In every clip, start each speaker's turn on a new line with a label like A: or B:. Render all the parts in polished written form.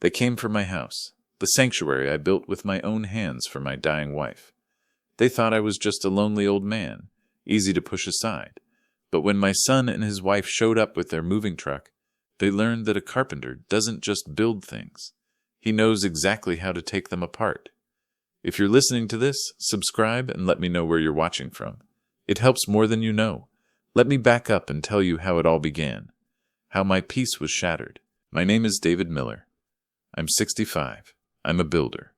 A: They came from my house, the sanctuary I built with my own hands for my dying wife. They thought I was just a lonely old man, easy to push aside. But when my son and his wife showed up with their moving truck, they learned that a carpenter doesn't just build things. He knows exactly how to take them apart. If you're listening to this, subscribe and let me know where you're watching from. It helps more than you know. Let me back up and tell you how it all began. How my peace was shattered. My name is David Miller. I'm 65. I'm a builder.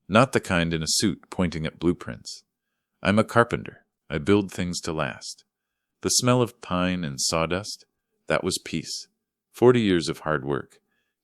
A: Not the kind in a suit pointing at blueprints. I'm a carpenter. I build things to last. The smell of pine and sawdust, that was peace. 40 years of hard work,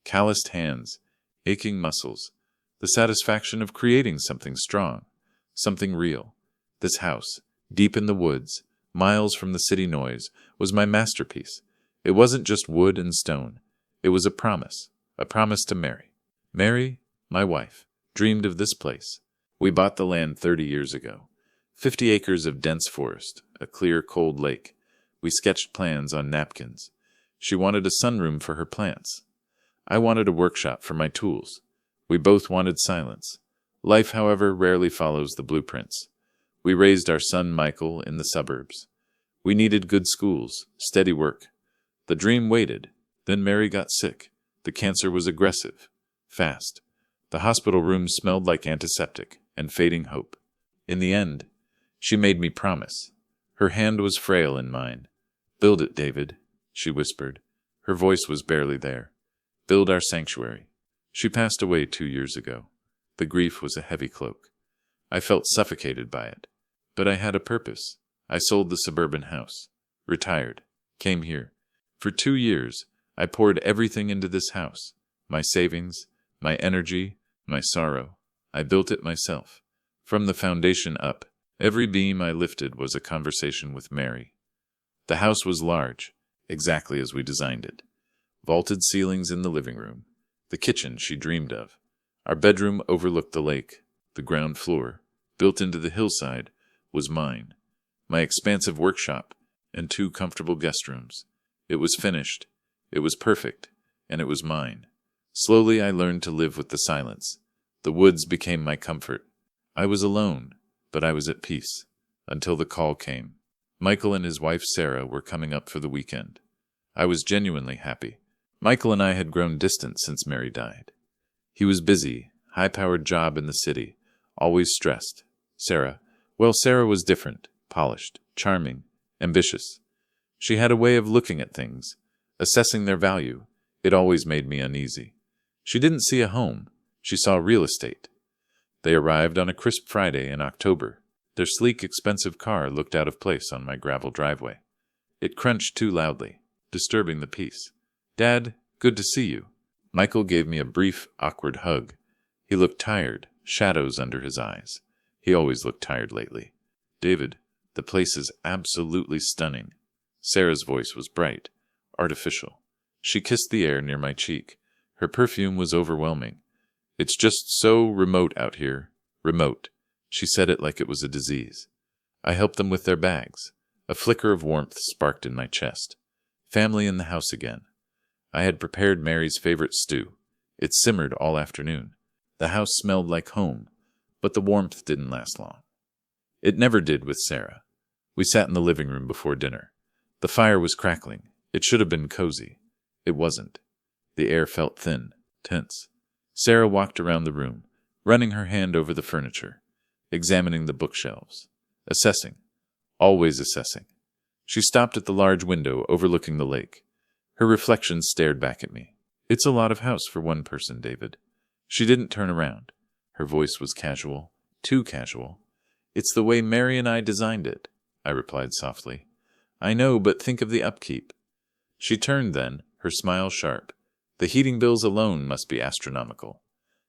A: calloused hands, aching muscles, the satisfaction of creating something strong, something real. This house, deep in the woods, miles from the city noise, was my masterpiece. It wasn't just wood and stone. It was a promise to Mary. Mary, my wife, dreamed of this place. We bought the land 30 years ago. 50 acres of dense forest, a clear, cold lake. We sketched plans on napkins. She wanted a sunroom for her plants. I wanted a workshop for my tools. We both wanted silence. Life, however, rarely follows the blueprints. We raised our son Michael in the suburbs. We needed good schools, steady work. The dream waited. Then Mary got sick. The cancer was aggressive, fast. The hospital room smelled like antiseptic and fading hope. In the end, she made me promise. Her hand was frail in mine. "Build it, David," she whispered. Her voice was barely there. "Build our sanctuary." She passed away 2 years ago. The grief was a heavy cloak. I felt suffocated by it. But I had a purpose. I sold the suburban house, retired, came here. For 2 years, I poured everything into this house. My savings, my energy, my sorrow. I built it myself. From the foundation up, every beam I lifted was a conversation with Mary. The house was large, exactly as we designed it. Vaulted ceilings in the living room. The kitchen she dreamed of. Our bedroom overlooked the lake. The ground floor, built into the hillside, was mine. My expansive workshop and 2 comfortable guest rooms. It was finished. It was perfect. And it was mine. Slowly I learned to live with the silence. The woods became my comfort. I was alone, but I was at peace. Until the call came. Michael and his wife Sarah were coming up for the weekend. I was genuinely happy. Michael and I had grown distant since Mary died. He was busy, high-powered job in the city, always stressed. Sarah was different, polished, charming, ambitious. She had a way of looking at things, assessing their value. It always made me uneasy. She didn't see a home. She saw real estate. They arrived on a crisp Friday in October. Their sleek, expensive car looked out of place on my gravel driveway. It crunched too loudly, disturbing the peace. "Dad, good to see you." Michael gave me a brief, awkward hug. He looked tired, shadows under his eyes. He always looked tired lately. "David, the place is absolutely stunning." Sarah's voice was bright, artificial. She kissed the air near my cheek. Her perfume was overwhelming. "It's just so remote out here. Remote." She said it like it was a disease. I helped them with their bags. A flicker of warmth sparked in my chest. Family in the house again. I had prepared Mary's favorite stew. It simmered all afternoon. The house smelled like home, but the warmth didn't last long. It never did with Sarah. We sat in the living room before dinner. The fire was crackling. It should have been cozy. It wasn't. The air felt thin, tense. Sarah walked around the room, running her hand over the furniture, examining the bookshelves, assessing, always assessing. She stopped at the large window overlooking the lake. Her reflection stared back at me. "It's a lot of house for one person, David." She didn't turn around. Her voice was casual, too casual. "It's the way Mary and I designed it," I replied softly. "I know, but think of the upkeep." She turned then, her smile sharp. The heating bills alone must be astronomical.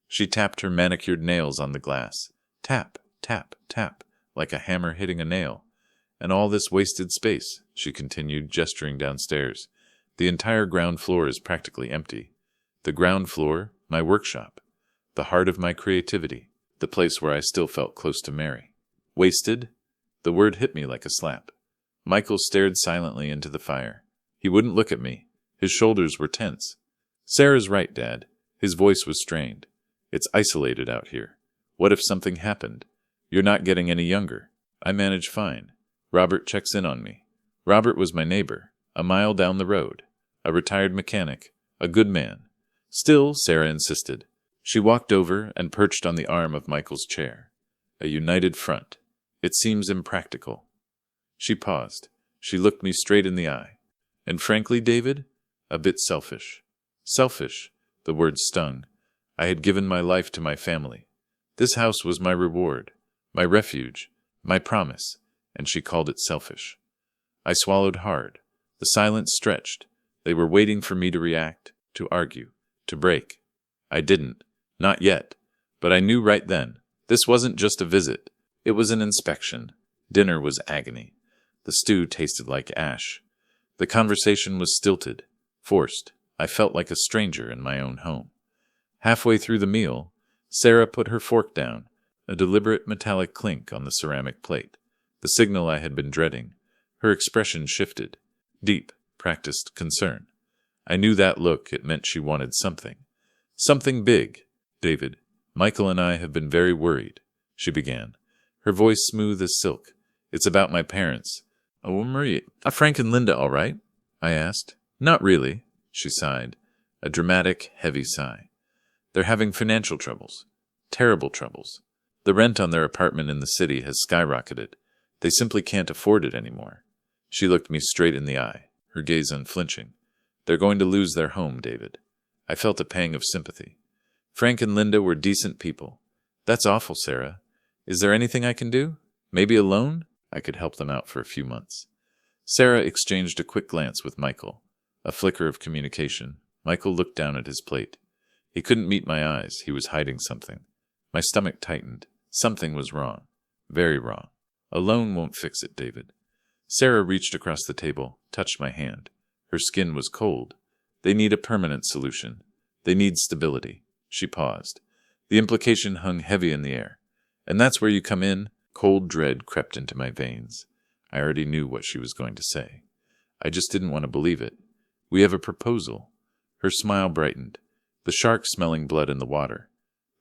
A: She tapped her manicured nails on the glass. Tap, tap, tap, like a hammer hitting a nail. "And all this wasted space," she continued, gesturing downstairs. "The entire ground floor is practically empty. The ground floor, my workshop. The heart of my creativity. The place where I still felt close to Mary. Wasted? The word hit me like a slap. Michael stared silently into the fire. He wouldn't look at me. His shoulders were tense. "Sarah's right, Dad. His voice was strained. It's isolated out here. What if something happened? You're not getting any younger. I manage fine. Robert checks in on me. Robert was my neighbor, a mile down the road. A retired mechanic. A good man. Still, Sarah insisted. She walked over and perched on the arm of Michael's chair. A united front. It seems impractical. She paused. She looked me straight in the eye. And frankly, David, a bit selfish. Selfish. The word stung. I had given my life to my family. This house was my reward, my refuge, my promise, and she called it selfish. I swallowed hard. The silence stretched. They were waiting for me to react, to argue, to break. I didn't. Not yet. But I knew right then. This wasn't just a visit. It was an inspection. Dinner was agony. The stew tasted like ash. The conversation was stilted, forced. I felt like a stranger in my own home. Halfway through the meal, Sarah put her fork down, a deliberate metallic clink on the ceramic plate, the signal I had been dreading. Her expression shifted. Deep, practiced concern. I knew that look. It meant she wanted something. Something big. David, Michael and I have been very worried, she began, her voice smooth as silk. It's about my parents. Oh, Marie, are Frank and Linda all right? I asked. Not really, she sighed, a dramatic, heavy sigh. They're having financial troubles. Terrible troubles. The rent on their apartment in the city has skyrocketed. They simply can't afford it anymore. She looked me straight in the eye, her gaze unflinching. They're going to lose their home, David. I felt a pang of sympathy. Frank and Linda were decent people. That's awful, Sarah. Is there anything I can do? Maybe a loan? I could help them out for a few months. Sarah exchanged a quick glance with Michael. A flicker of communication. Michael looked down at his plate. He couldn't meet my eyes. He was hiding something. My stomach tightened. Something was wrong. Very wrong. A loan won't fix it, David. Sarah reached across the table, touched my hand. Her skin was cold. They need a permanent solution. They need stability. She paused. The implication hung heavy in the air. And that's where you come in. Cold dread crept into my veins. I already knew what she was going to say. I just didn't want to believe it. We have a proposal. Her smile brightened. The shark smelling blood in the water.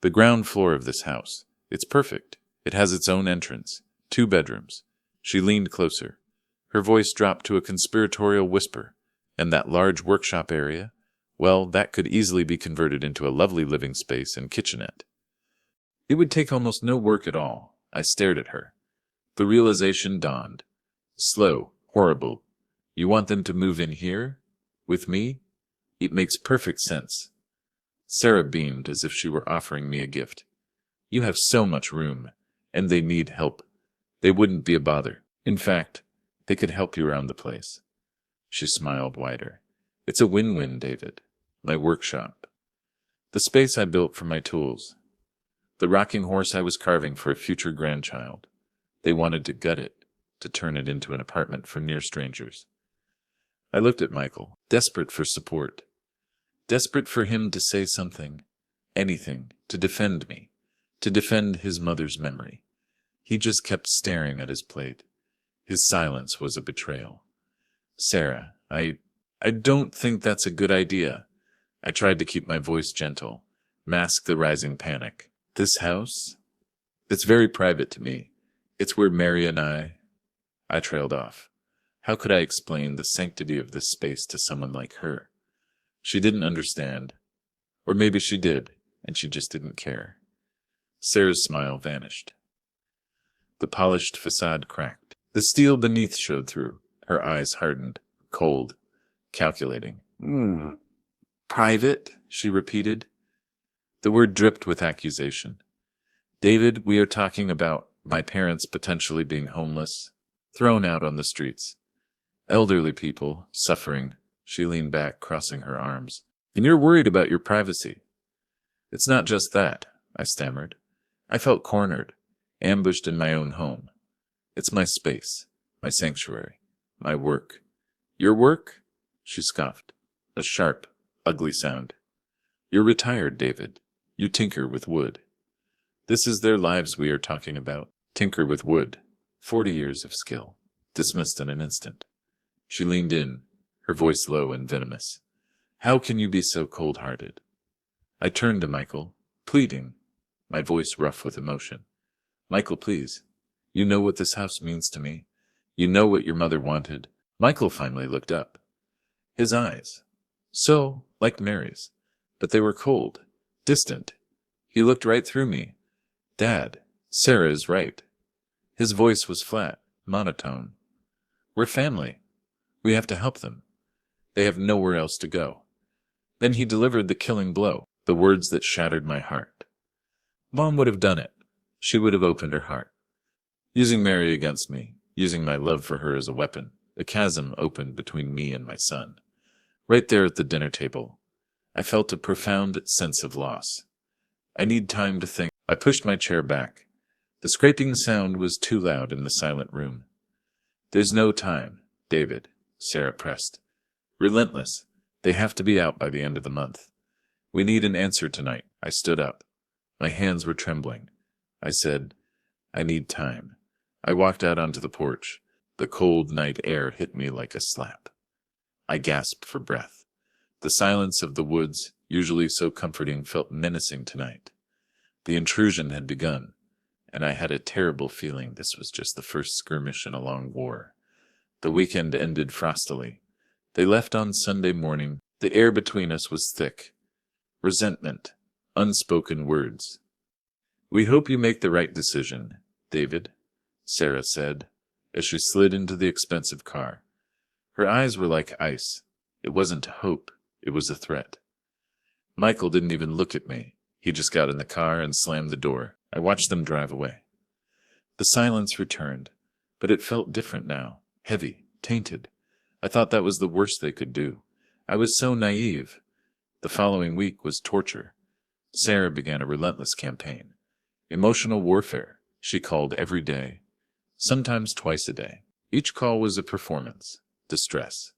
A: The ground floor of this house. It's perfect. It has its own entrance. 2 bedrooms. She leaned closer. Her voice dropped to a conspiratorial whisper. And that large workshop area? Well, that could easily be converted into a lovely living space and kitchenette. It would take almost no work at all. I stared at her. The realization dawned. Slow, horrible. You want them to move in here? With me? It makes perfect sense. Sarah beamed as if she were offering me a gift. You have so much room, and they need help. They wouldn't be a bother. In fact, they could help you around the place. She smiled wider. It's a win-win, David. My workshop. The space I built for my tools. The rocking horse I was carving for a future grandchild. They wanted to gut it, to turn it into an apartment for near strangers. I looked at Michael, desperate for support. Desperate for him to say something, anything, to defend me, to defend his mother's memory. He just kept staring at his plate. His silence was a betrayal. Sarah, I don't think that's a good idea. I tried to keep my voice gentle, mask the rising panic. This house? It's very private to me. It's where Mary and I trailed off. How could I explain the sanctity of this space to someone like her? She didn't understand. Or maybe she did, and she just didn't care. Sarah's smile vanished. The polished facade cracked. The steel beneath showed through. Her eyes hardened, cold, calculating. Private, she repeated. The word dripped with accusation. David, we are talking about my parents potentially being homeless, thrown out on the streets. Elderly people, suffering. She leaned back, crossing her arms. And you're worried about your privacy. It's not just that, I stammered. I felt cornered, ambushed in my own home. It's my space, my sanctuary, my work. Your work? She scoffed. A sharp, ugly sound. You're retired, David. You tinker with wood. This is their lives we are talking about. Tinker with wood. 40 years of skill. Dismissed in an instant. She leaned in, her voice low and venomous. How can you be so cold-hearted? I turned to Michael, pleading, my voice rough with emotion. Michael, please. You know what this house means to me. You know what your mother wanted. Michael finally looked up. His eyes, so like Mary's, but they were cold, distant. He looked right through me. Dad, Sarah is right. His voice was flat, monotone. We're family. We have to help them. They have nowhere else to go. Then he delivered the killing blow, the words that shattered my heart. Mom would have done it. She would have opened her heart. Using Mary against me, using my love for her as a weapon, a chasm opened between me and my son. Right there at the dinner table, I felt a profound sense of loss. I need time to think. I pushed my chair back. The scraping sound was too loud in the silent room. There's no time, David, Sarah pressed. Relentless. They have to be out by the end of the month. We need an answer tonight. I stood up. My hands were trembling. I said, I need time. I walked out onto the porch. The cold night air hit me like a slap. I gasped for breath. The silence of the woods, usually so comforting, felt menacing tonight. The intrusion had begun, and I had a terrible feeling this was just the first skirmish in a long war. The weekend ended frostily. They left on Sunday morning. The air between us was thick. Resentment, unspoken words. We hope you make the right decision, David, Sarah said, as she slid into the expensive car. Her eyes were like ice. It wasn't hope, it was a threat. Michael didn't even look at me. He just got in the car and slammed the door. I watched them drive away. The silence returned, but it felt different now, heavy, tainted. I thought that was the worst they could do. I was so naive. The following week was torture. Sarah began a relentless campaign. Emotional warfare. She called every day, sometimes twice a day. Each call was a performance. Distress,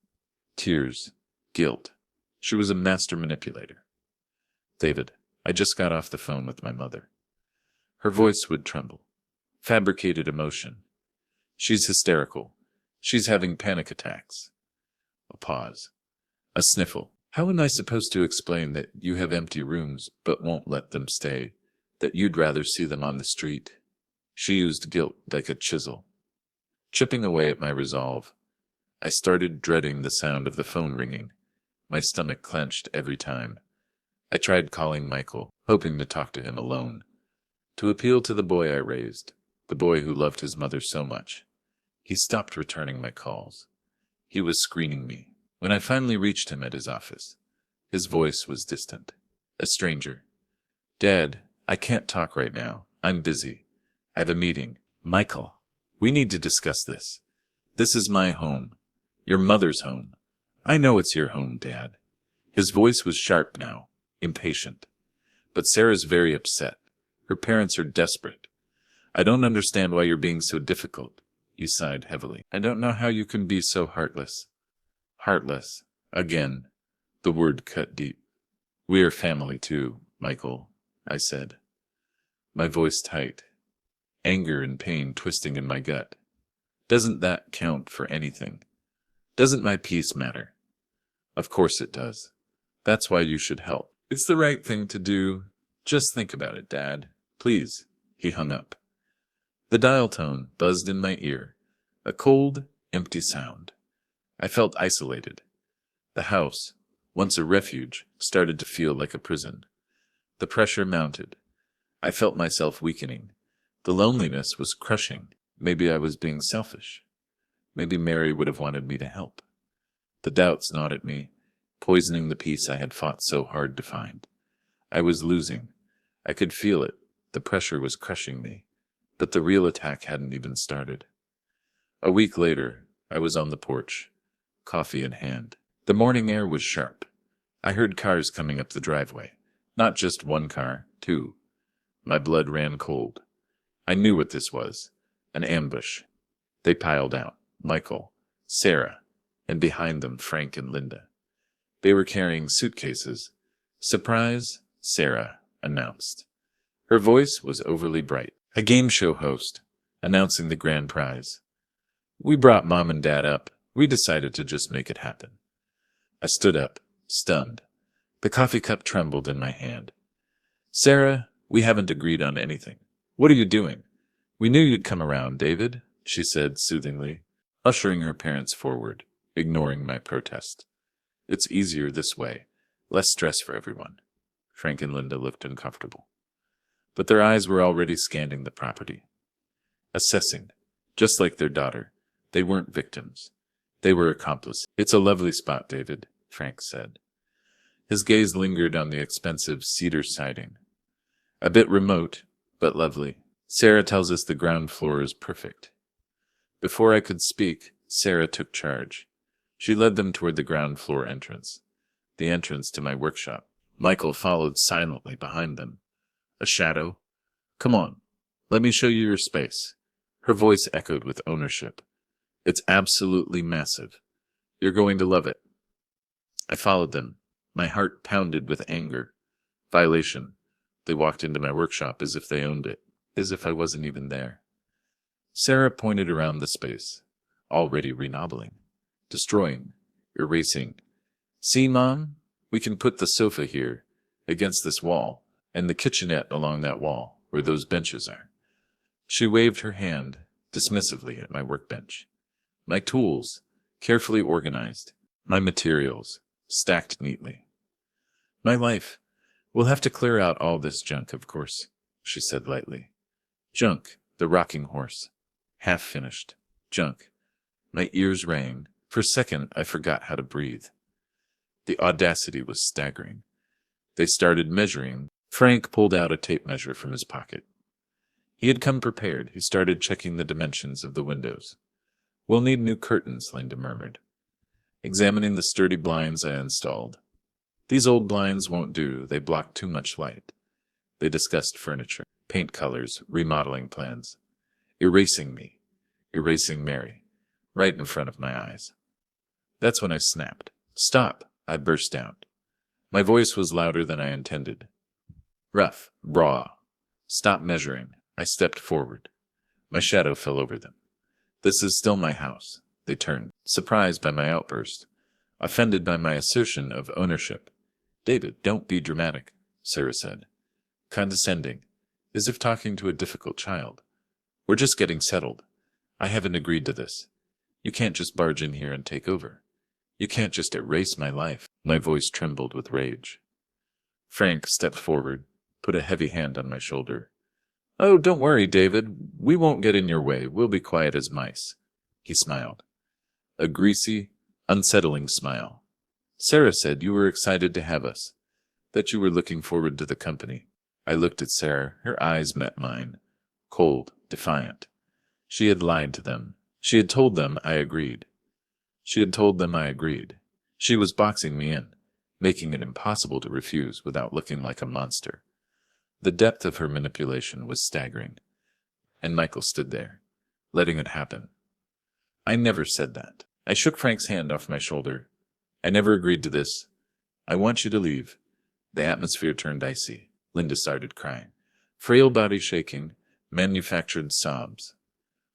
A: tears, guilt. She was a master manipulator. David, I just got off the phone with my mother. Her voice would tremble. Fabricated emotion. She's hysterical. She's having panic attacks. A pause. A sniffle. How am I supposed to explain that you have empty rooms but won't let them stay, that you'd rather see them on the street? She used guilt like a chisel. Chipping away at my resolve, I started dreading the sound of the phone ringing. My stomach clenched every time. I tried calling Michael, hoping to talk to him alone, to appeal to the boy I raised, the boy who loved his mother so much. He stopped returning my calls. He was screening me. When I finally reached him at his office, his voice was distant. A stranger. Dad, I can't talk right now. I'm busy. I have a meeting. Michael, we need to discuss this. This is my home. Your mother's home. I know it's your home, Dad. His voice was sharp now, impatient. But Sarah's very upset. Her parents are desperate. I don't understand why you're being so difficult. He sighed heavily. I don't know how you can be so heartless. Heartless. Again. The word cut deep. We are family too, Michael, I said. My voice tight. Anger and pain twisting in my gut. Doesn't that count for anything? Doesn't my peace matter? Of course it does. That's why you should help. It's the right thing to do. Just think about it, Dad. Please. He hung up. The dial tone buzzed in my ear. A cold, empty sound. I felt isolated. The house, once a refuge, started to feel like a prison. The pressure mounted. I felt myself weakening. The loneliness was crushing. Maybe I was being selfish. Maybe Mary would have wanted me to help. The doubts gnawed at me, poisoning the peace I had fought so hard to find. I was losing. I could feel it. The pressure was crushing me. But the real attack hadn't even started. A week later, I was on the porch, coffee in hand. The morning air was sharp. I heard cars coming up the driveway. Not just one car, two. My blood ran cold. I knew what this was. An ambush. They piled out. Michael, Sarah, and behind them Frank and Linda. They were carrying suitcases. Surprise, Sarah announced. Her voice was overly bright. A game show host, announcing the grand prize. We brought Mom and Dad up. We decided to just make it happen. I stood up, stunned. The coffee cup trembled in my hand. Sarah, we haven't agreed on anything. What are you doing? We knew you'd come around, David, she said soothingly, ushering her parents forward, ignoring my protest. It's easier this way. Less stress for everyone. Frank and Linda looked uncomfortable. But their eyes were already scanning the property. Assessing. Just like their daughter, they weren't victims. They were accomplices. It's a lovely spot, David, Frank said. His gaze lingered on the expensive cedar siding. A bit remote, but lovely. Sarah tells us the ground floor is perfect. Before I could speak, Sarah took charge. She led them toward the ground floor entrance, the entrance to my workshop. Michael followed silently behind them. A shadow. Come on, let me show you your space. Her voice echoed with ownership. It's absolutely massive. You're going to love it. I followed them. My heart pounded with anger. Violation. They walked into my workshop as if they owned it, as if I wasn't even there. Sarah pointed around the space, already renobbling, destroying, erasing. See, Mom? We can put the sofa here, against this wall, and the kitchenette along that wall, where those benches are. She waved her hand dismissively at my workbench. My tools, carefully organized. My materials, stacked neatly. My life. We'll have to clear out all this junk, of course, she said lightly. Junk, the rocking horse. Half finished. Junk. My ears rang. For a second, I forgot how to breathe. The audacity was staggering. They started measuring. Frank pulled out a tape measure from his pocket. He had come prepared. He started checking the dimensions of the windows. We'll need new curtains, Linda murmured, examining the sturdy blinds I installed. These old blinds won't do. They block too much light. They discussed furniture, paint colors, remodeling plans. Erasing me, erasing Mary, right in front of my eyes. That's when I snapped. Stop, I burst out. My voice was louder than I intended. Rough, raw. Stop measuring. I stepped forward. My shadow fell over them. This is still my house. They turned, surprised by my outburst, offended by my assertion of ownership. David, don't be dramatic, Sarah said, condescending, as if talking to a difficult child. We're just getting settled. I haven't agreed to this. You can't just barge in here and take over. You can't just erase my life. My voice trembled with rage. Frank stepped forward, put a heavy hand on my shoulder. Oh, don't worry, David. We won't get in your way. We'll be quiet as mice. He smiled. A greasy, unsettling smile. Sarah said you were excited to have us, that you were looking forward to the company. I looked at Sarah. Her eyes met mine, cold, defiant. She had lied to them. She had told them I agreed. She had told them I agreed. She was boxing me in, making it impossible to refuse without looking like a monster. The depth of her manipulation was staggering. And Michael stood there, letting it happen. I never said that. I shook Frank's hand off my shoulder. I never agreed to this. I want you to leave. The atmosphere turned icy. Linda started crying. Frail body shaking, manufactured sobs.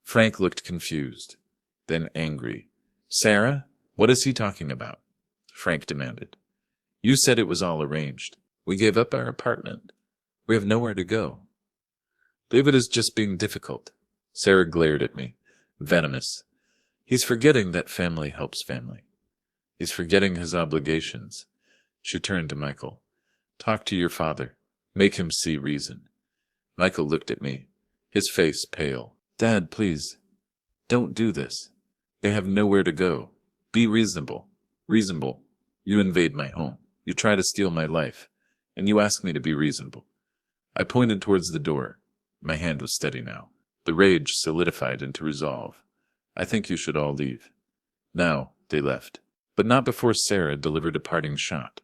A: Frank looked confused, then angry. Sarah, what is he talking about? Frank demanded. You said it was all arranged. We gave up our apartment. We have nowhere to go. David is just being difficult. Sarah glared at me, venomous. He's forgetting that family helps family. He's forgetting his obligations. She turned to Michael. Talk to your father. Make him see reason. Michael looked at me, his face pale. Dad, please. Don't do this. They have nowhere to go. Be reasonable. Reasonable. You invade my home. You try to steal my life. And you ask me to be reasonable. I pointed towards the door. My hand was steady now. The rage solidified into resolve. I think you should all leave. Now, they left. But not before Sarah delivered a parting shot.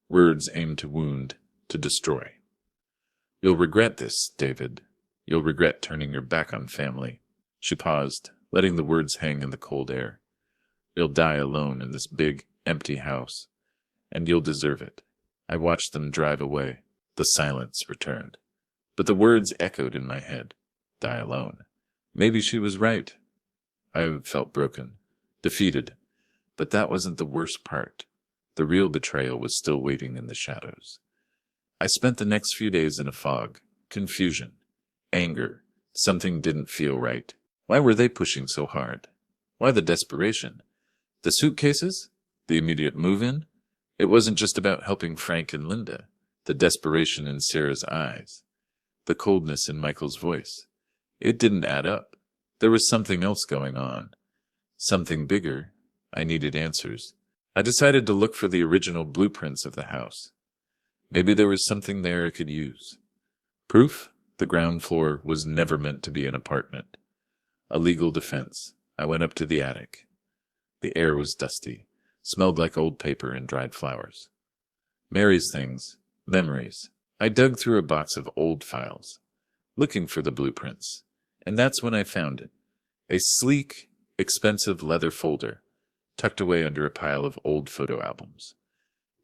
A: Words aimed to wound, to destroy. You'll regret this, David. You'll regret turning your back on family. She paused, letting the words hang in the cold air. You'll die alone in this big, empty house. And you'll deserve it. I watched them drive away. The silence returned. But the words echoed in my head. Die alone. Maybe she was right. I felt broken, defeated. But that wasn't the worst part. The real betrayal was still waiting in the shadows. I spent the next few days in a fog, confusion, anger. Something didn't feel right. Why were they pushing so hard? Why the desperation? The suitcases? The immediate move-in? It wasn't just about helping Frank and Linda. The desperation in Sarah's eyes. The coldness in Michael's voice. It didn't add up. There was something else going on. Something bigger. I needed answers. I decided to look for the original blueprints of the house. Maybe there was something there I could use. Proof? The ground floor was never meant to be an apartment. A legal defense. I went up to the attic. The air was dusty, smelled like old paper and dried flowers. Mary's things, memories. I dug through a box of old files, looking for the blueprints, and that's when I found it. A sleek, expensive leather folder, tucked away under a pile of old photo albums.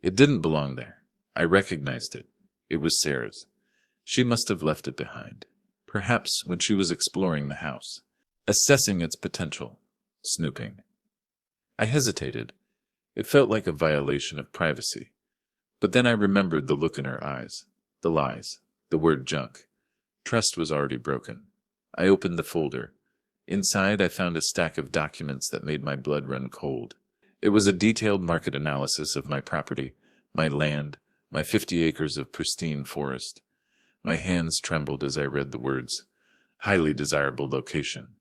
A: It didn't belong there. I recognized it. It was Sarah's. She must have left it behind, perhaps when she was exploring the house, assessing its potential, snooping. I hesitated. It felt like a violation of privacy. But then I remembered the look in her eyes, the lies, the word junk. Trust was already broken. I opened the folder. Inside, I found a stack of documents that made my blood run cold. It was a detailed market analysis of my property, my land, my 50 acres of pristine forest. My hands trembled as I read the words. Highly desirable location.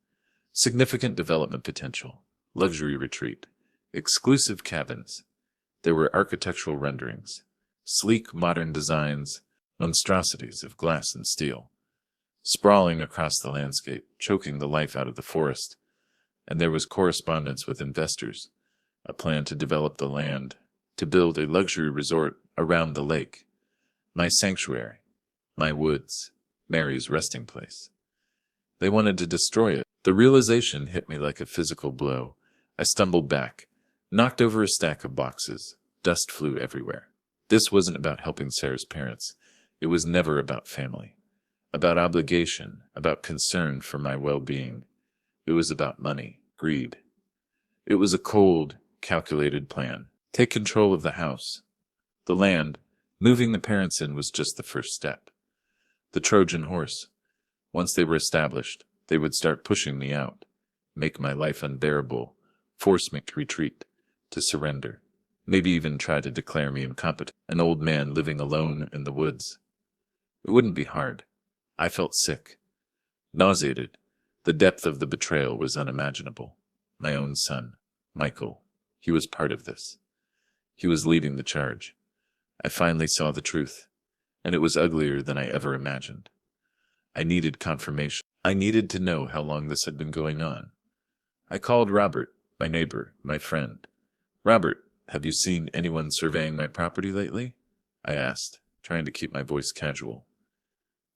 A: Significant development potential. Luxury retreat. Exclusive cabins. There were architectural renderings. Sleek modern designs. Monstrosities of glass and steel. Sprawling across the landscape, choking the life out of the forest. And there was correspondence with investors. A plan to develop the land. To build a luxury resort around the lake. My sanctuary. My woods, Mary's resting place. They wanted to destroy it. The realization hit me like a physical blow. I stumbled back, knocked over a stack of boxes. Dust flew everywhere. This wasn't about helping Sarah's parents. It was never about family. About obligation, about concern for my well-being. It was about money, greed. It was a cold, calculated plan. Take control of the house. The land, moving the parents in was just the first step. The Trojan horse. Once they were established, they would start pushing me out, make my life unbearable, force me to retreat, to surrender, maybe even try to declare me incompetent, an old man living alone in the woods. It wouldn't be hard. I felt sick, nauseated. The depth of the betrayal was unimaginable. My own son, Michael, he was part of this. He was leading the charge. I finally saw the truth. And it was uglier than I ever imagined. I needed confirmation. I needed to know how long this had been going on. I called Robert, my neighbor, my friend. Robert, have you seen anyone surveying my property lately? I asked, trying to keep my voice casual.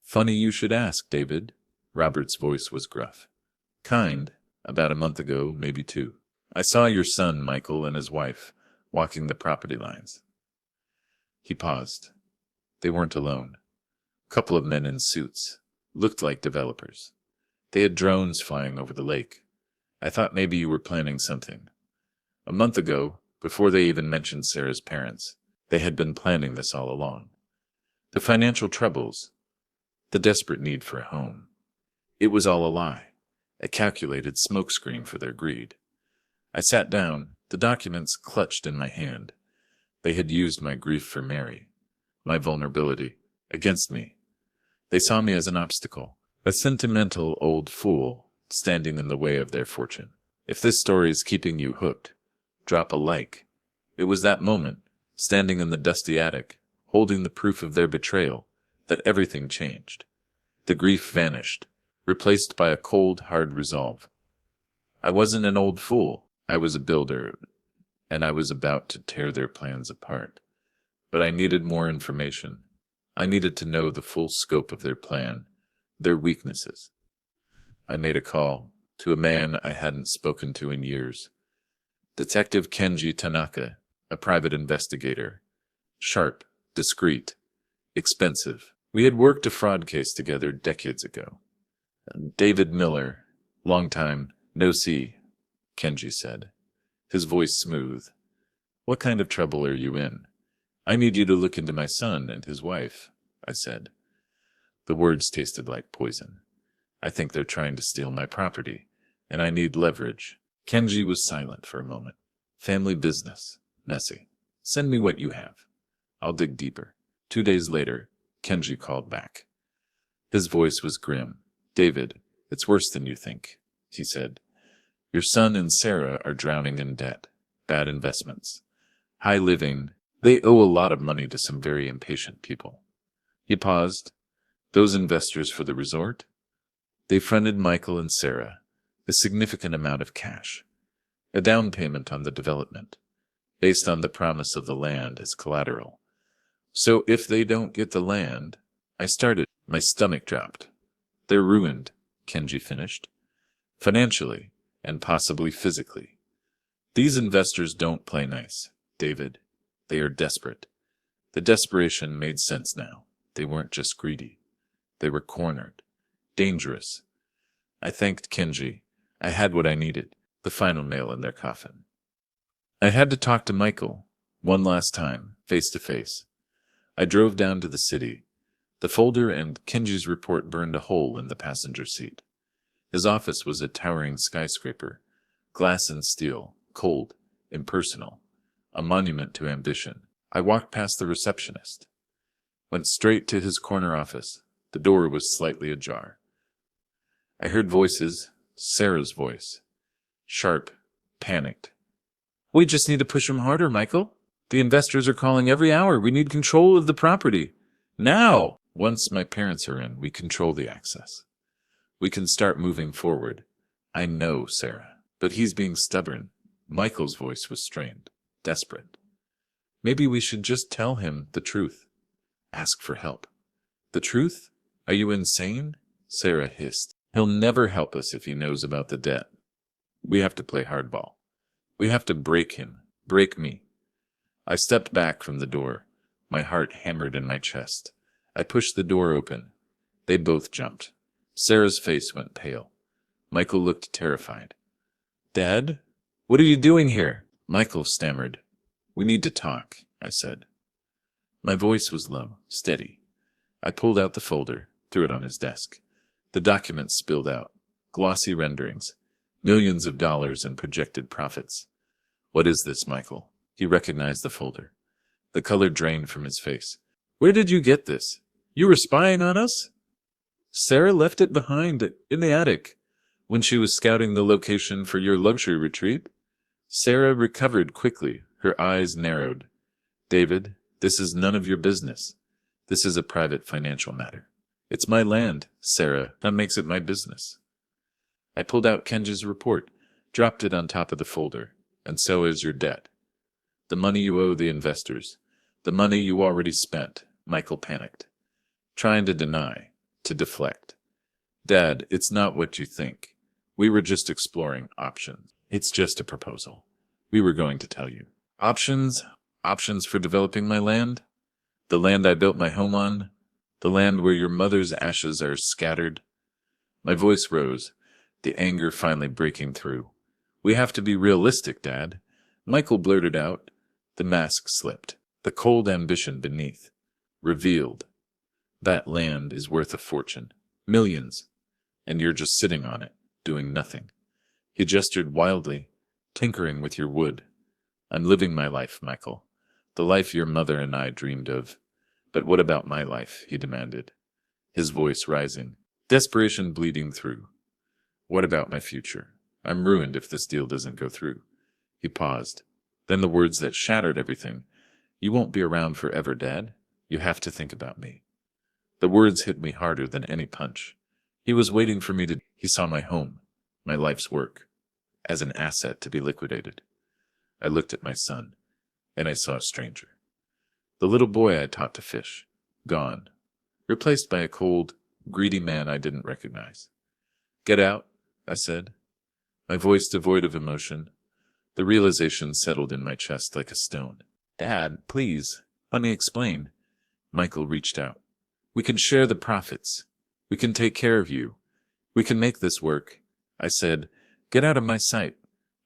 A: Funny you should ask, David. Robert's voice was gruff. Kind, about a month ago, maybe 2. I saw your son, Michael, and his wife, walking the property lines. He paused. They weren't alone. A couple of men in suits. Looked like developers. They had drones flying over the lake. I thought maybe you were planning something. A month ago, before they even mentioned Sarah's parents, they had been planning this all along. The financial troubles. The desperate need for a home. It was all a lie. A calculated smokescreen for their greed. I sat down, the documents clutched in my hand. They had used my grief for Mary. My vulnerability, against me. They saw me as an obstacle, a sentimental old fool standing in the way of their fortune. If this story is keeping you hooked, drop a like. It was that moment, standing in the dusty attic, holding the proof of their betrayal, that everything changed. The grief vanished, replaced by a cold, hard resolve. I wasn't an old fool. I was a builder, and I was about to tear their plans apart. But I needed more information. I needed to know the full scope of their plan, their weaknesses. I made a call to a man I hadn't spoken to in years. Detective Kenji Tanaka, a private investigator. Sharp, discreet, expensive. We had worked a fraud case together decades ago. David Miller, long time, no see, Kenji said, his voice smooth. What kind of trouble are you in? I need you to look into my son and his wife, I said. The words tasted like poison. I think they're trying to steal my property, and I need leverage. Kenji was silent for a moment. Family business. Messy. Send me what you have. I'll dig deeper. 2 days later, Kenji called back. His voice was grim. David, it's worse than you think, he said. Your son and Sarah are drowning in debt. Bad investments. High living. They owe a lot of money to some very impatient people. He paused. Those investors for the resort? They fronted Michael and Sarah a significant amount of cash. A down payment on the development, based on the promise of the land as collateral. So if they don't get the land, I started. My stomach dropped. They're ruined, Kenji finished. Financially, and possibly physically. These investors don't play nice, David. They are desperate. The desperation made sense now. They weren't just greedy. They were cornered. Dangerous. I thanked Kenji. I had what I needed. The final nail in their coffin. I had to talk to Michael, one last time, face to face. I drove down to the city. The folder and Kenji's report burned a hole in the passenger seat. His office was a towering skyscraper, glass and steel, cold, impersonal, a monument to ambition. I walked past the receptionist, went straight to his corner office. The door was slightly ajar. I heard voices, Sarah's voice, sharp, panicked. We just need to push him harder, Michael. The investors are calling every hour. We need control of the property. Now! Once my parents are in, we control the access. We can start moving forward. I know, Sarah. But he's being stubborn. Michael's voice was strained, desperate. Maybe we should just tell him the truth. Ask for help. The truth? Are you insane? Sarah hissed. He'll never help us if he knows about the debt. We have to play hardball. We have to break him. Break me. I stepped back from the door. My heart hammered in my chest. I pushed the door open. They both jumped. Sarah's face went pale. Michael looked terrified. Dad? What are you doing here? Michael stammered. We need to talk, I said. My voice was low, steady. I pulled out the folder, threw it on his desk. The documents spilled out. Glossy renderings. Millions of dollars in projected profits. What is this, Michael? He recognized the folder. The color drained from his face. Where did you get this? You were spying on us? Sarah left it behind in the attic when she was scouting the location for your luxury retreat. Sarah recovered quickly, her eyes narrowed. David, this is none of your business. This is a private financial matter. It's my land, Sarah. That makes it my business. I pulled out Kenji's report, dropped it on top of the folder. And so is your debt. The money you owe the investors. The money you already spent. Michael panicked. Trying to deny. To deflect. Dad, it's not what you think. We were just exploring options. It's just a proposal. We were going to tell you. Options? Options for developing my land? The land I built my home on? The land where your mother's ashes are scattered? My voice rose, the anger finally breaking through. We have to be realistic, Dad. Michael blurted out. The mask slipped. The cold ambition beneath. Revealed. That land is worth a fortune. Millions. And you're just sitting on it, doing nothing. He gestured wildly, tinkering with your wood. I'm living my life, Michael. The life your mother and I dreamed of. But what about my life? He demanded, his voice rising, desperation bleeding through. What about my future? I'm ruined if this deal doesn't go through. He paused. Then the words that shattered everything. You won't be around forever, Dad. You have to think about me. The words hit me harder than any punch. He was waiting for me to... He saw my home, my life's work, as an asset to be liquidated. I looked at my son, and I saw a stranger. The little boy I taught to fish. Gone. Replaced by a cold, greedy man I didn't recognize. Get out, I said. My voice devoid of emotion. The realization settled in my chest like a stone. Dad, please, let me explain. Michael reached out. We can share the profits. We can take care of you. We can make this work. I said, get out of my sight.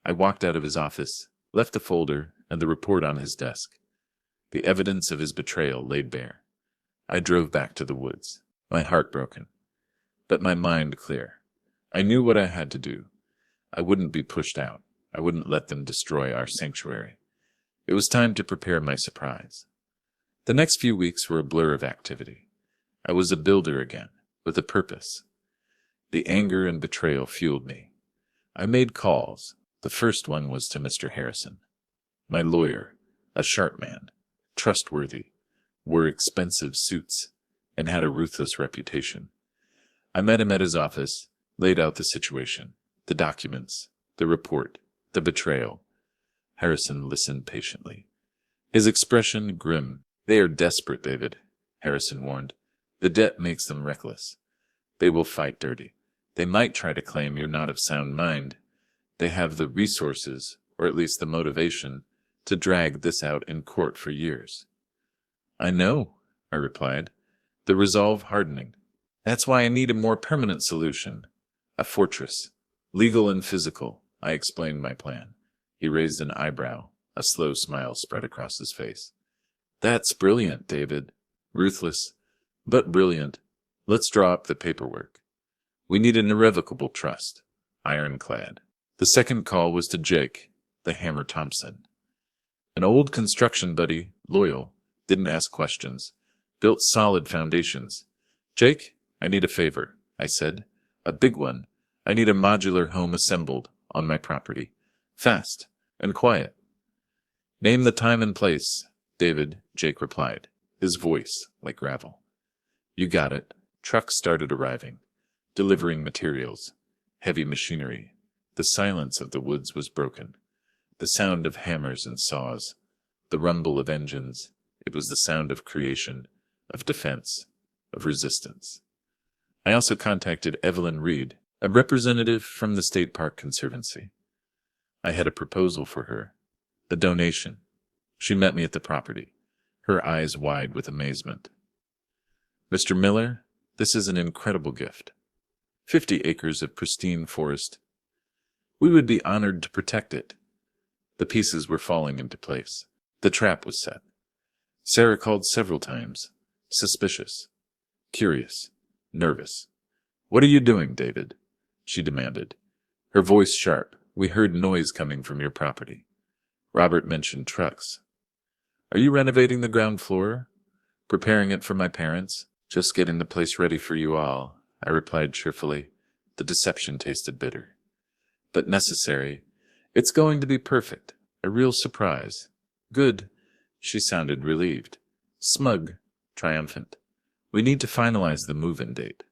A: I walked out of his office, left the folder, and the report on his desk. The evidence of his betrayal laid bare. I drove back to the woods, my heart broken, but my mind clear. I knew what I had to do. I wouldn't be pushed out. I wouldn't let them destroy our sanctuary. It was time to prepare my surprise. The next few weeks were a blur of activity. I was a builder again, with a purpose. The anger and betrayal fueled me. I made calls. The first one was to Mr. Harrison, my lawyer, a sharp man, trustworthy, wore expensive suits, and had a ruthless reputation. I met him at his office, laid out the situation, the documents, the report, the betrayal. Harrison listened patiently, his expression grim. "They are desperate, David," Harrison warned. "The debt makes them reckless. They will fight dirty. They might try to claim you're not of sound mind. They have the resources, or at least the motivation, to drag this out in court for years." "I know," I replied, the resolve hardening. "That's why I need a more permanent solution. A fortress, legal and physical." I explained my plan. He raised an eyebrow. A slow smile spread across his face. "That's brilliant, David. Ruthless, but brilliant. Let's draw up the paperwork. We need an irrevocable trust, ironclad." The second call was to Jake, the Hammer Thompson. An old construction buddy, loyal, didn't ask questions, built solid foundations. "Jake, I need a favor," I said. "A big one. I need a modular home assembled on my property. Fast and quiet." "Name the time and place, David," Jake replied, his voice like gravel. "You got it." Trucks started arriving, delivering materials, heavy machinery. The silence of the woods was broken. The sound of hammers and saws, the rumble of engines. It was the sound of creation, of defense, of resistance. I also contacted Evelyn Reed, a representative from the State Park Conservancy. I had a proposal for her, a donation. She met me at the property, her eyes wide with amazement. "Mr. Miller, this is an incredible gift. 50 acres of pristine forest. We would be honored to protect it." The pieces were falling into place. The trap was set. Sarah called several times, suspicious, curious, nervous. "What are you doing, David?" she demanded, her voice sharp. "We heard noise coming from your property. Robert mentioned trucks. Are you renovating the ground floor? Preparing it for my parents?" "Just getting the place ready for you all," I replied cheerfully. The deception tasted bitter, but necessary. "It's going to be perfect. A real surprise." "Good." She sounded relieved, smug, triumphant. "We need to finalize the move-in date.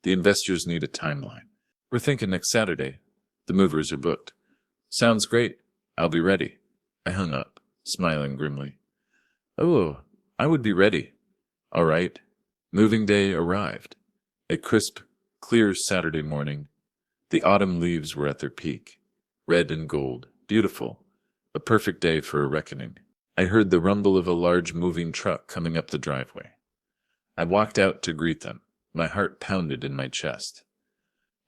A: The investors need a timeline. We're thinking next Saturday. The movers are booked." "Sounds great. I'll be ready." I hung up, smiling grimly. "Oh, I would be ready." All right. Moving day arrived. A crisp, clear Saturday morning. The autumn leaves were at their peak, red and gold, beautiful, a perfect day for a reckoning. I heard the rumble of a large moving truck coming up the driveway. I walked out to greet them. My heart pounded in my chest.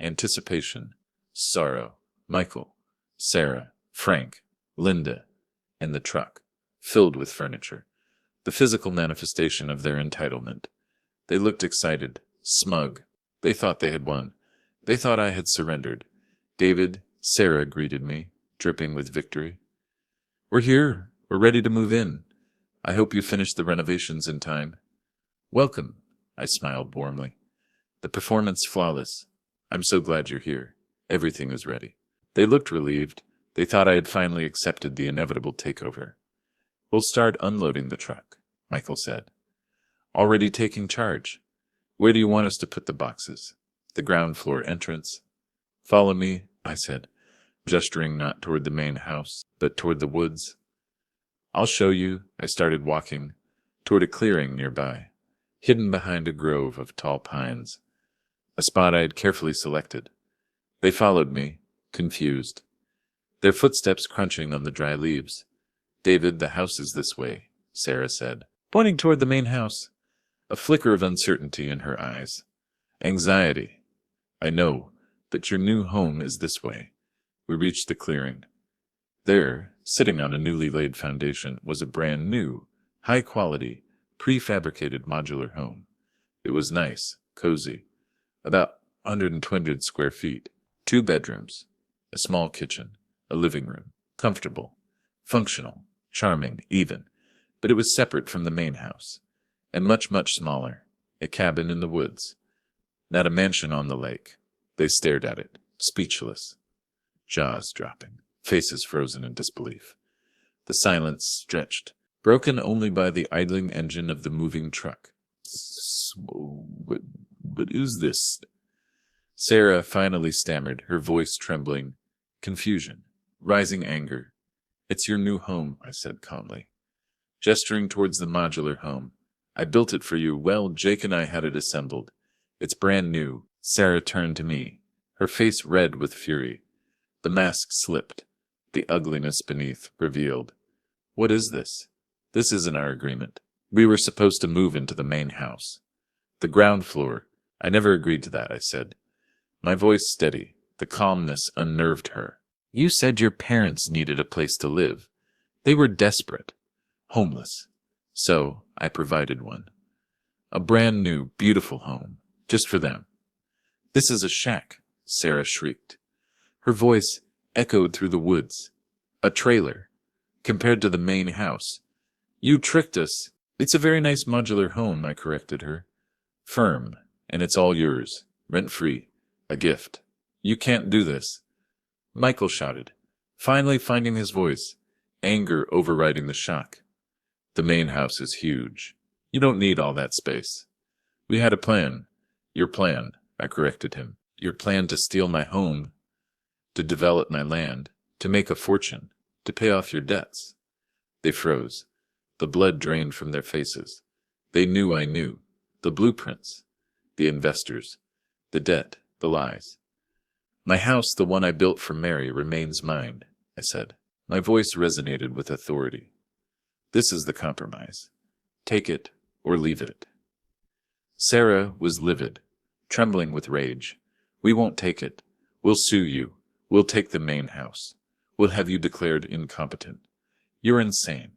A: Anticipation, sorrow, Michael, Sarah, Frank, Linda, and the truck, filled with furniture, the physical manifestation of their entitlement. They looked excited, smug. They thought they had won. They thought I had surrendered. David, Sarah greeted me, dripping with victory. "We're here. We're ready to move in. I hope you finished the renovations in time." "Welcome," I smiled warmly. "The performance flawless. I'm so glad you're here. Everything is ready." They looked relieved. They thought I had finally accepted the inevitable takeover. "We'll start unloading the truck," Michael said. "Already taking charge. Where do you want us to put the boxes?" "The ground floor entrance." "Follow me," I said, gesturing not toward the main house, but toward the woods. "I'll show you." I started walking toward a clearing nearby, hidden behind a grove of tall pines, a spot I had carefully selected. They followed me, confused, their footsteps crunching on the dry leaves. "David, the house is this way," Sarah said, pointing toward the main house, a flicker of uncertainty in her eyes. "Anxiety. I know that your new home is this way." We reached the clearing. There, Sitting on a newly laid foundation was a brand new, high-quality, prefabricated modular home. It was nice, cozy, about 120 square feet, 2 bedrooms, a small kitchen, a living room, comfortable, functional, charming, even, but it was separate from the main house, and much, much smaller, a cabin in the woods, not a mansion on the lake. They stared at it, speechless, jaws dropping, faces frozen in disbelief. The silence stretched, broken only by the idling engine of the moving truck. What is this? Sarah finally stammered, her voice trembling. Confusion, rising anger. It's your new home, I said calmly, gesturing towards the modular home. I built it for you. Well, Jake and I had it assembled. It's brand new. Sarah turned to me, her face red with fury. The mask slipped, the ugliness beneath revealed. What is this? This isn't our agreement. We were supposed to move into the main house. The ground floor. I never agreed to that, I said. My voice steady. The calmness unnerved her. You said your parents needed a place to live. They were desperate, homeless. So I provided one. A brand new, beautiful home, just for them. This is a shack, Sarah shrieked. Her voice echoed through the woods. A trailer, compared to the main house. You tricked us. It's a very nice modular home, I corrected her. Firm, and it's all yours, rent-free, a gift. You can't do this. Michael shouted, finally finding his voice, anger overriding the shock. The main house is huge. You don't need all that space. We had a plan. Your plan, I corrected him. Your plan to steal my home, to develop my land, to make a fortune, to pay off your debts. They froze. The blood drained from their faces. They knew I knew. The blueprints, the investors, the debt, the lies. My house, the one I built for Mary, remains mine, I said. My voice resonated with authority. This is the compromise. Take it or leave it. Sarah was livid, trembling with rage. We won't take it. We'll sue you. We'll take the main house. We'll have you declared incompetent. You're insane.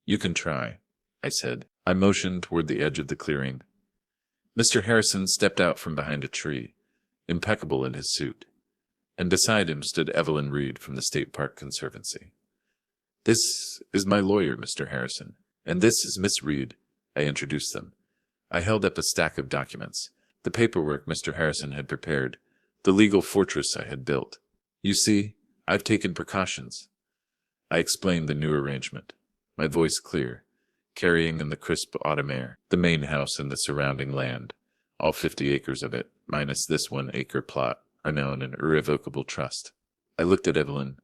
A: You can try, I said. I motioned toward the edge of the clearing. Mr. Harrison stepped out from behind a tree, impeccable in his suit, and beside him stood Evelyn Reed from the State Park Conservancy. This is my lawyer, Mr. Harrison, and this is Miss Reed. I introduced them. I held up a stack of documents, the paperwork Mr. Harrison had prepared, the legal fortress I had built. You see, I've taken precautions. I explained the new arrangement, my voice clear, carrying in the crisp autumn air the main house and the surrounding land, all 50 acres of it, minus this 1-acre plot, are now in an irrevocable trust. I looked at Evelyn.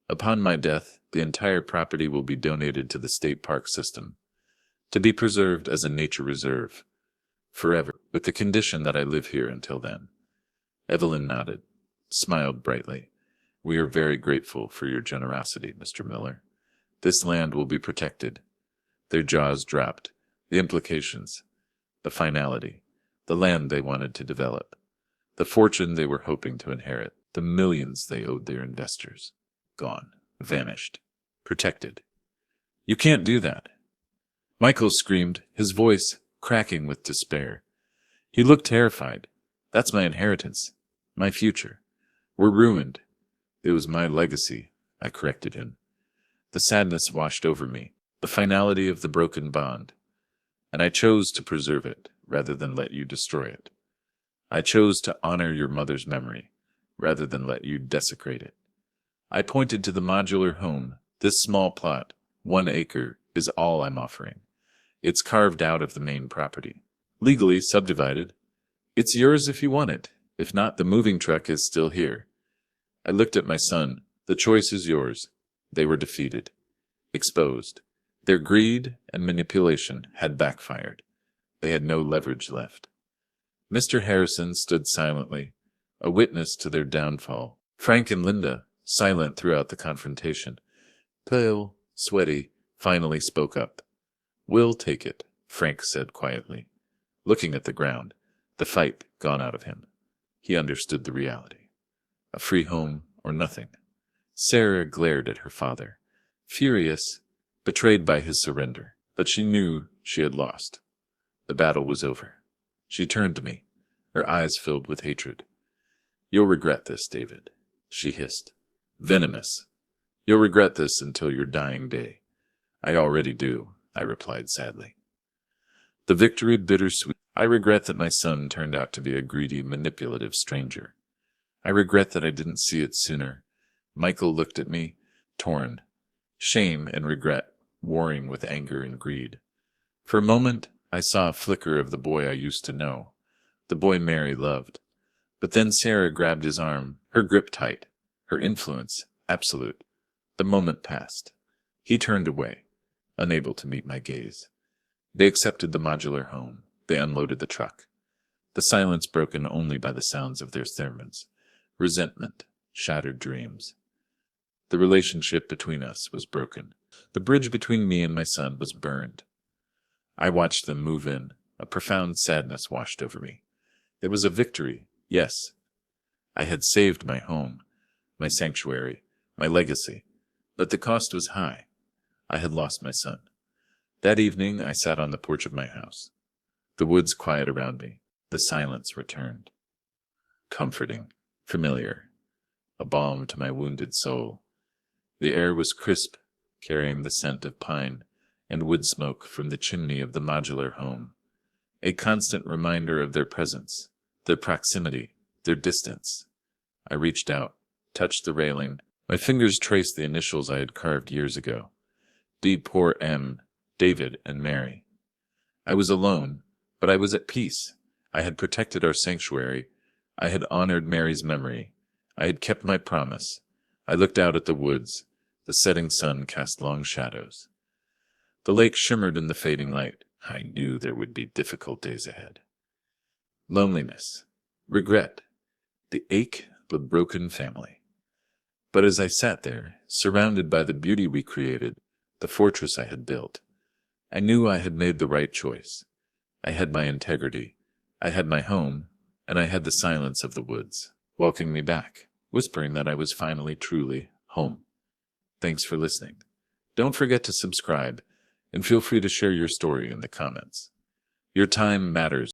A: Upon my death, the entire property will be donated to the state park system, to be preserved as a nature reserve, forever, with the condition that I live here until then. Evelyn nodded, smiled brightly. We are very grateful for your generosity, Mr. Miller. This land will be protected. Their jaws dropped. The implications, the finality, the land they wanted to develop, the fortune they were hoping to inherit, the millions they owed their investors. Gone, vanished, protected. You can't do that. Michael screamed, his voice cracking with despair. He looked terrified. That's my inheritance, my future. We're ruined. It was my legacy, I corrected him. The sadness washed over me, the finality of the broken bond, and I chose to preserve it rather than let you destroy it. I chose to honor your mother's memory rather than let you desecrate it. I pointed to the modular home. This small plot, 1 acre, is all I'm offering. It's carved out of the main property, legally subdivided. It's yours if you want it. If not, the moving truck is still here. I looked at my son. The choice is yours. They were defeated, exposed. Their greed and manipulation had backfired. They had no leverage left. Mr. Harrison stood silently, a witness to their downfall. Frank and Linda, silent throughout the confrontation, pale, sweaty, finally spoke up. We'll take it, Frank said quietly, looking at the ground, the fight gone out of him. He understood the reality. A free home or nothing. Sarah glared at her father, furious, betrayed by his surrender. But she knew she had lost. The battle was over. She turned to me, her eyes filled with hatred. "You'll regret this, David," she hissed. Venomous. "You'll regret this until your dying day." "I already do," I replied sadly. The victory bittersweet. I regret that my son turned out to be a greedy, manipulative stranger. I regret that I didn't see it sooner. Michael looked at me, torn. Shame and regret warring with anger and greed. For a moment, I saw a flicker of the boy I used to know, the boy Mary loved. But then Sarah grabbed his arm, her grip tight, her influence absolute. The moment passed. He turned away, unable to meet my gaze. They accepted the modular home. They unloaded the truck. The silence broken only by the sounds of their sermons. Resentment, shattered dreams. The relationship between us was broken. The bridge between me and my son was burned. I watched them move in. A profound sadness washed over me. It was a victory, yes. I had saved my home, my sanctuary, my legacy. But the cost was high. I had lost my son. That evening I sat on the porch of my house. The woods quiet around me. The silence returned. Comforting, familiar, a balm to my wounded soul. The air was crisp, carrying the scent of pine and wood smoke from the chimney of the modular home. A constant reminder of their presence, their proximity, their distance. I reached out, touched the railing. My fingers traced the initials I had carved years ago. D. Poor M. David and Mary. I was alone, but I was at peace. I had protected our sanctuary. I had honored Mary's memory. I had kept my promise. I looked out at the woods. The setting sun cast long shadows. The lake shimmered in the fading light. I knew there would be difficult days ahead. Loneliness, regret, the ache of a broken family. But as I sat there, surrounded by the beauty we created, the fortress I had built, I knew I had made the right choice. I had my integrity, I had my home, and I had the silence of the woods, welcoming me back, whispering that I was finally truly home. Thanks for listening. Don't forget to subscribe, and feel free to share your story in the comments. Your time matters.